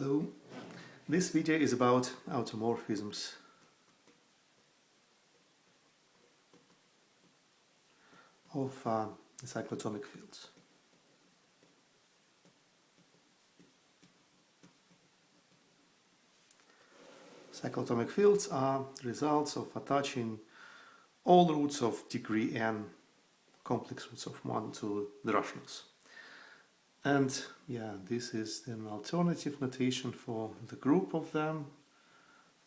Hello, this video is about automorphisms. Of the cyclotomic fields. Cyclotomic fields are results of attaching all roots of degree n, complex roots of 1, to the rationals. And yeah, this is an alternative notation for the group of them.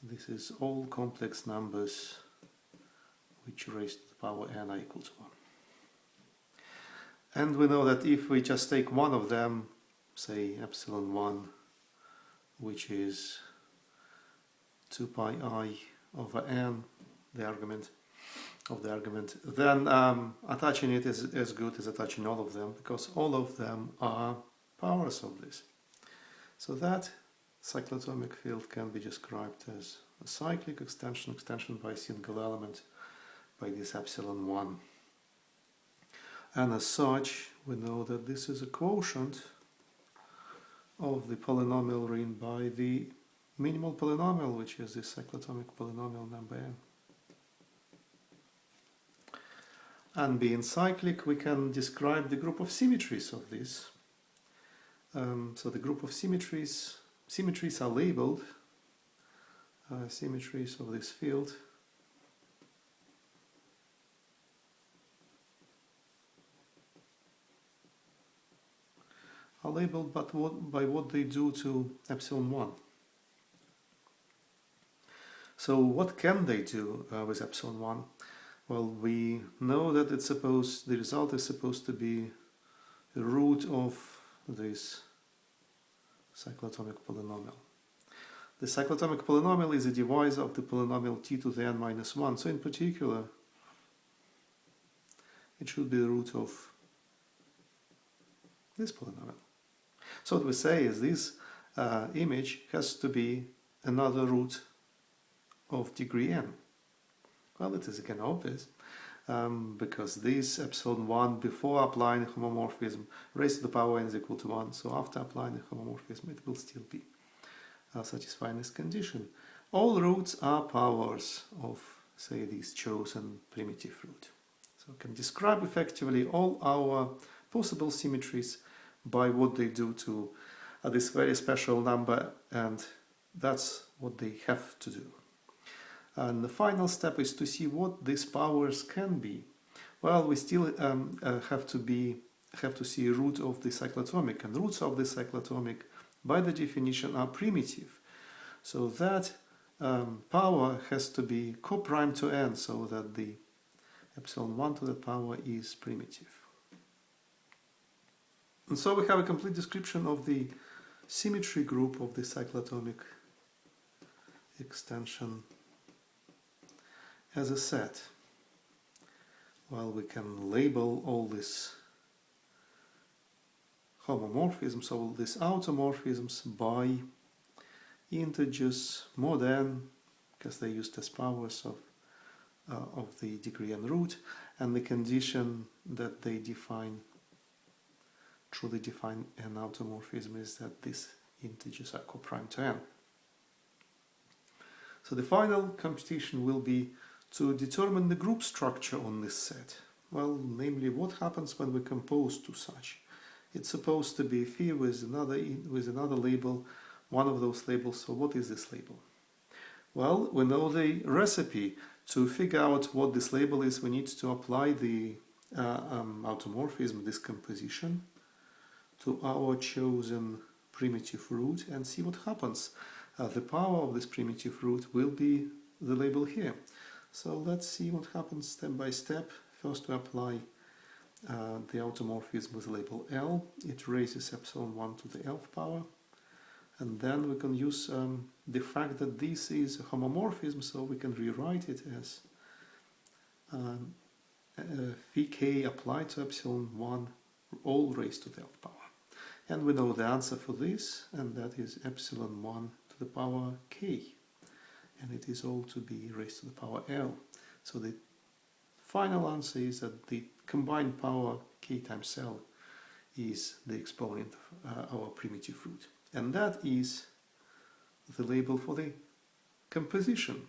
This is all complex numbers which raised to the power n are equal to 1. And we know that if we just take one of them, say epsilon 1, which is 2 pi I over n, the argument of the argument, then attaching it is as good as attaching all of them, because all of them are powers of this. So that cyclotomic field can be described as a cyclic extension by a single element by this epsilon 1. And as such, we know that this is a quotient of the polynomial ring by the minimal polynomial, which is the cyclotomic polynomial number n. And being cyclic, we can describe the group of symmetries of this. So the group of symmetries are labeled symmetries of this field are labeled by what they do to epsilon 1. So what can they do with epsilon 1? Well, we know that the result is supposed to be the root of this cyclotomic polynomial. The cyclotomic polynomial is a divisor of the polynomial t to the n minus 1. So in particular, it should be the root of this polynomial. So what we say is this image has to be another root of degree n. Well, it is again obvious, because this epsilon 1 before applying homomorphism raised to the power n is equal to 1, so after applying the homomorphism it will still be satisfying this condition. All roots are powers of, say, this chosen primitive root. So we can describe effectively all our possible symmetries by what they do to this very special number, and that's what they have to do. And the final step is to see what these powers can be. Well, we still have to see a root of the cyclotomic, and roots of the cyclotomic, by the definition, are primitive. So that power has to be co-prime to n, so that the epsilon 1 to the power is primitive. And so we have a complete description of the symmetry group of the cyclotomic extension as a set. Well, we can label all these homomorphisms, all these automorphisms, by integers mod n, because they're used as powers of the degree n root, and the condition that they truly define an automorphism is that these integers are co-prime to n. So the final computation will be to determine the group structure on this set. Well, namely, what happens when we compose to such. It's supposed to be phi with another label, one of those labels. So what is this label? Well, we know the recipe. To figure out what this label is, we need to apply the automorphism decomposition to our chosen primitive root and see what happens. The power of this primitive root will be the label here. So let's see what happens step by step. First we apply the automorphism with label L. It raises epsilon 1 to the nth power. And then we can use the fact that this is a homomorphism, so we can rewrite it as phi k applied to epsilon 1 all raised to the nth power. And we know the answer for this, and that is epsilon 1 to the power k. And it is all to be raised to the power L. So the final answer is that the combined power k times L is the exponent of our primitive root. And that is the label for the composition.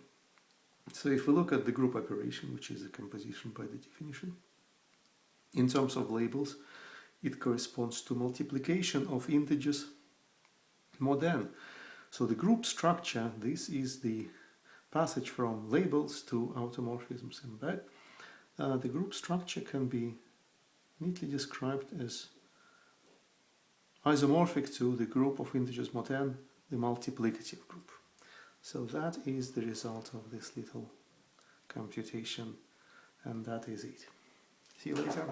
So if we look at the group operation, which is a composition by the definition, in terms of labels, it corresponds to multiplication of integers mod n. So the group structure, this is the passage from labels to automorphisms and back. The group structure can be neatly described as isomorphic to the group of integers mod n, the multiplicative group. So that is the result of this little computation, and that is it. See you later.